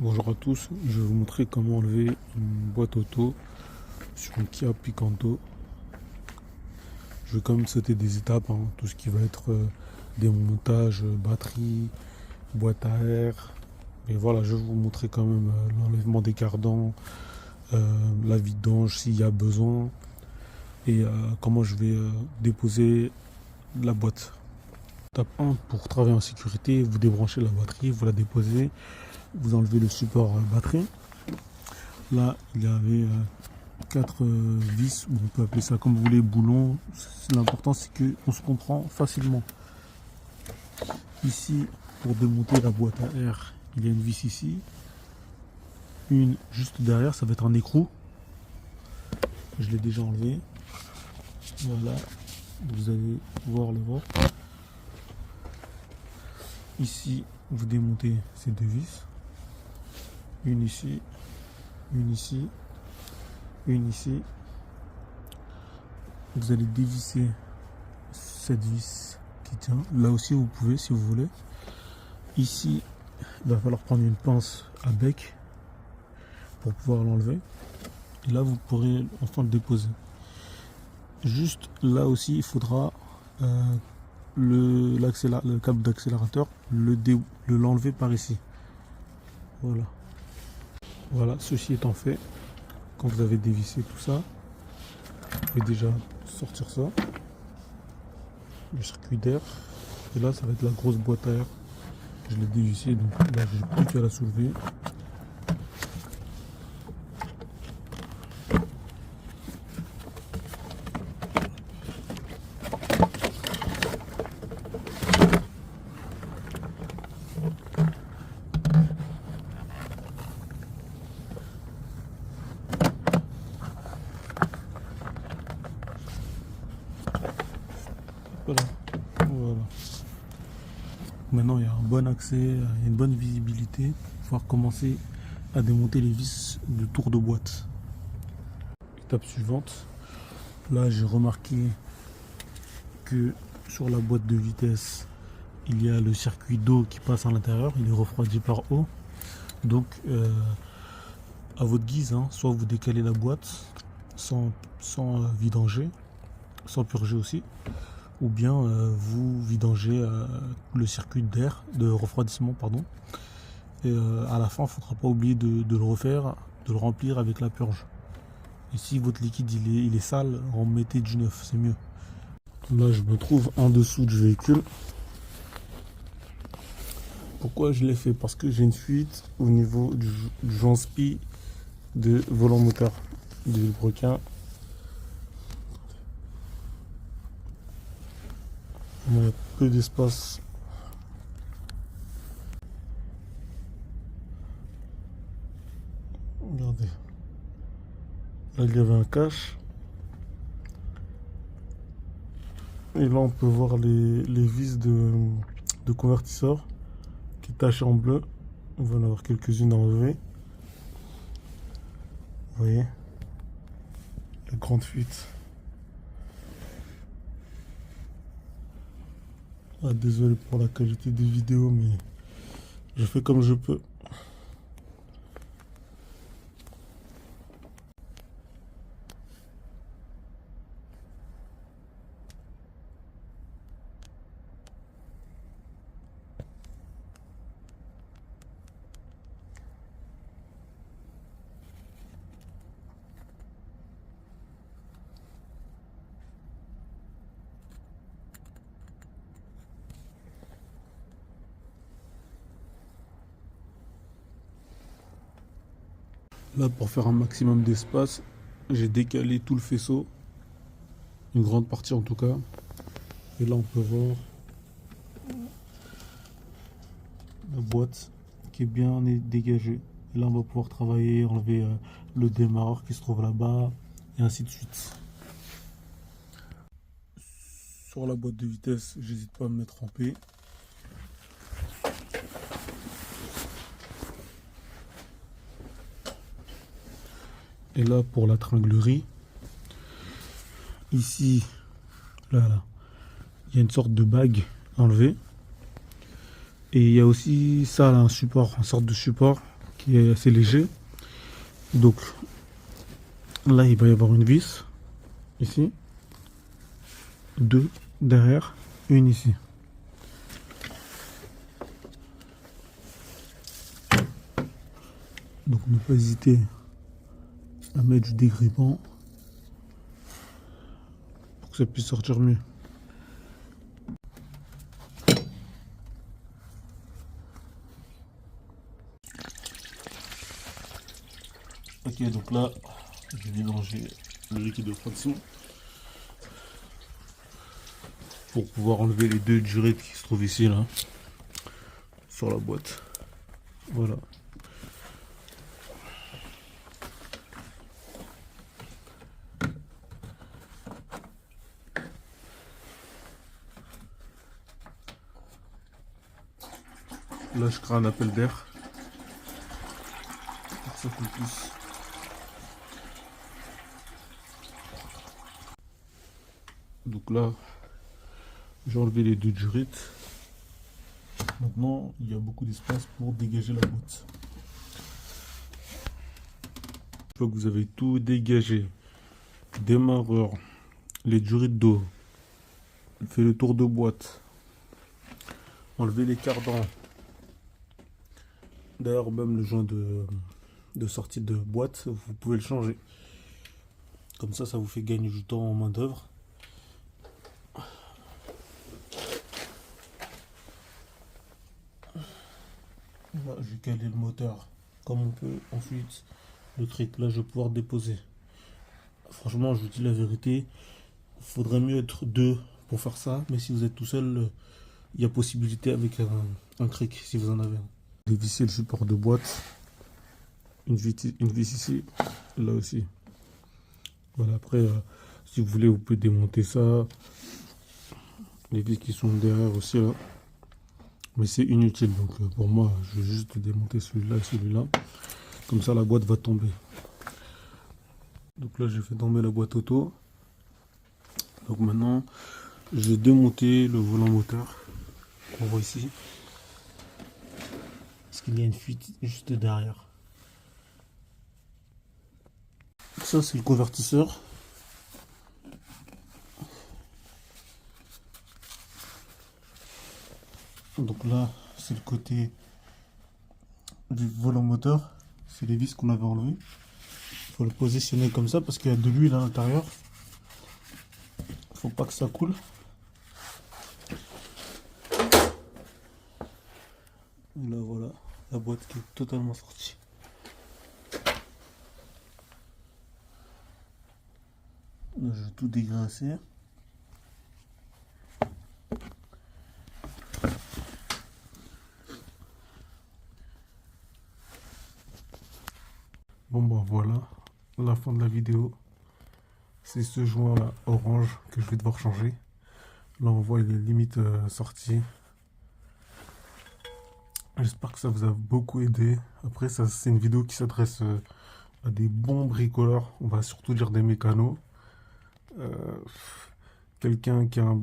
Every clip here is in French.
Bonjour à tous, je vais vous montrer comment enlever une boîte auto sur une Kia Picanto. Je vais quand même sauter des étapes, hein, tout ce qui va être démontage, batterie, boîte à air. Mais voilà, je vais vous montrer quand même l'enlèvement des cardans, la vidange s'il y a besoin et comment je vais déposer la boîte. Étape 1, pour travailler en sécurité, vous débranchez la batterie, vous la déposez, vous enlevez le support batterie. Là, il y avait 4 vis, ou on peut appeler ça comme vous voulez, boulons. L'important, c'est qu'on se comprend facilement. Ici, pour démonter la boîte à air, il y a une vis ici. Une juste derrière, ça va être un écrou. Je l'ai déjà enlevé. Voilà, vous allez pouvoir le voir. Ici, vous démontez ces deux vis. Une ici, une ici, une ici. Vous allez dévisser cette vis qui tient. Là aussi, vous pouvez si vous voulez. Ici, il va falloir prendre une pince à bec pour pouvoir l'enlever. Et là, vous pourrez enfin le déposer. Juste là aussi, il faudra le câble d'accélérateur, l'enlever par ici. Voilà. Voilà, ceci étant fait, quand vous avez dévissé tout ça, vous pouvez déjà sortir ça, le circuit d'air. Et là, ça va être la grosse boîte à air. Je l'ai dévissé, donc là, j'ai plus qu'à la soulever. Voilà. Voilà. Maintenant, il y a un bon accès, il y a une bonne visibilité pour pouvoir commencer à démonter les vis du tour de boîte. Étape suivante. Là, j'ai remarqué que sur la boîte de vitesse, il y a le circuit d'eau qui passe à l'intérieur. Il est refroidi par eau. Donc, à votre guise, hein, soit vous décalez la boîte sans vidanger, sans purger aussi, ou bien vous vidangez le circuit d'air, de refroidissement, pardon. Et à la fin, il ne faudra pas oublier de le refaire, de le remplir avec la purge. Et si votre liquide il est sale, remettez du neuf, c'est mieux. Là, je me trouve en dessous du véhicule. Pourquoi je l'ai fait? Parce que j'ai une fuite au niveau du joint spi de volant moteur du vilebrequin. Il y a peu d'espace. Regardez. Là, il y avait un cache. Et là, on peut voir les vis de convertisseur qui est tachée en bleu. On va en avoir quelques-unes à enlever. Vous voyez la grande fuite. Ah, désolé pour la qualité des vidéos, mais je fais comme je peux. Là, pour faire un maximum d'espace, j'ai décalé tout le faisceau, une grande partie en tout cas. Et là, on peut voir la boîte qui est bien dégagée. Et là, on va pouvoir travailler, enlever le démarreur qui se trouve là-bas, et ainsi de suite. Sur la boîte de vitesse, j'hésite pas à me mettre en P. Et là, pour la tringlerie, ici, là, il y a une sorte de bague enlevée. Et il y a aussi ça, là, un support, une sorte de support qui est assez léger. Donc là, il va y avoir une vis ici, deux derrière, une ici. Donc ne pas hésiter à mettre du dégrippant pour que ça puisse sortir mieux. Ok, donc là, je vais mélanger le liquide de fraction pour pouvoir enlever les deux durites qui se trouvent ici, là, sur la boîte. Voilà. Là, je crée un appel d'air pour que ça coule plus. Donc là, j'ai enlevé les deux durites. Maintenant, il y a beaucoup d'espace pour dégager la boîte. Une fois que vous avez tout dégagé, démarreur, les durites d'eau, fait le tour de boîte, enlevez les cardans. D'ailleurs, même le joint de sortie de boîte, vous pouvez le changer. Comme ça vous fait gagner du temps en main d'œuvre. Là, je vais caler le moteur comme on peut. Ensuite, le cric, là, je vais pouvoir déposer. Franchement, je vous dis la vérité, il faudrait mieux être deux pour faire ça. Mais si vous êtes tout seul, il y a possibilité avec un cric, si vous en avez un. Dévisser le support de boîte. Une vis ici, là aussi. Voilà, après, si vous voulez, vous pouvez démonter ça. Les vis qui sont derrière aussi, là. Mais c'est inutile, donc pour moi, je vais juste démonter celui-là et celui-là. Comme ça, la boîte va tomber. Donc là, j'ai fait tomber la boîte auto. Donc maintenant, je vais démonter le volant moteur. On voit ici. Parce qu'il y a une fuite juste derrière. Ça, c'est le convertisseur. Donc là, c'est le côté du volant moteur. C'est les vis qu'on avait enlevées. Il faut le positionner comme ça parce qu'il y a de l'huile à l'intérieur. Il faut pas que ça coule. Et là, voilà, la boîte qui est totalement sortie. Là, je vais tout dégraisser. Bon, bah voilà, la fin de la vidéo. C'est ce joint là orange que je vais devoir changer. Là, on voit les limites sorties. J'espère que ça vous a beaucoup aidé. Après, ça, c'est une vidéo qui s'adresse à des bons bricoleurs. On va surtout dire des mécanos. Quelqu'un qui est un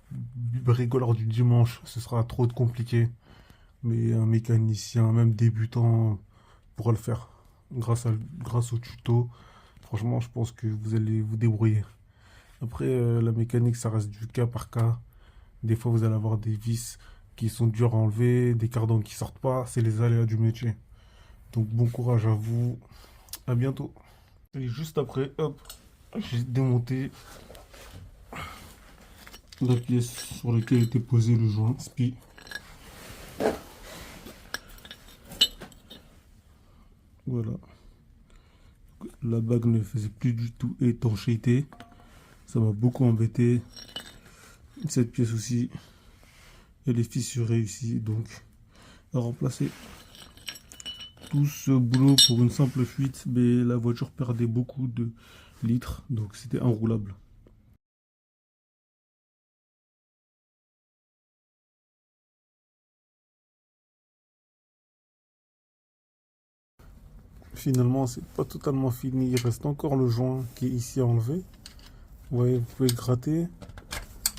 bricoleur du dimanche, ce sera trop compliqué. Mais un mécanicien, même débutant, pourra le faire. Grâce au tuto, franchement, je pense que vous allez vous débrouiller. Après, la mécanique, ça reste du cas par cas. Des fois, vous allez avoir des vis qui sont dures à enlever, des cardans qui sortent pas. C'est les aléas du métier. Donc, bon courage à vous. À bientôt. Et juste après, hop, j'ai démonté la pièce sur laquelle était posé le joint SPI. Voilà. La bague ne faisait plus du tout étanchéité. Ça m'a beaucoup embêté. Cette pièce aussi, elle est fissurée ici. Donc, à remplacer tout ce boulot pour une simple fuite. Mais la voiture perdait beaucoup de litres. Donc, c'était enroulable. Finalement, c'est pas totalement fini. Il reste encore le joint qui est ici à enlever. Vous voyez, vous pouvez gratter.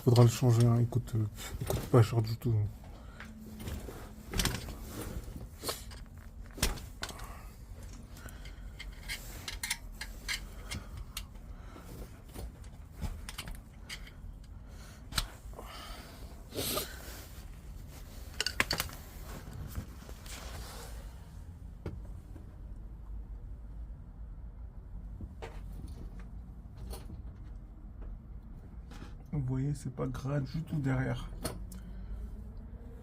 Faudra le changer. Hein. Il coûte pas cher du tout. Vous voyez, c'est pas gras du tout derrière.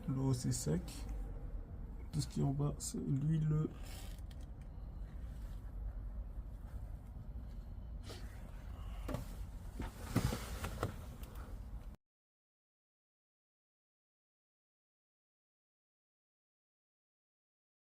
Le haut c'est sec. Tout ce qui est en bas, c'est l'huile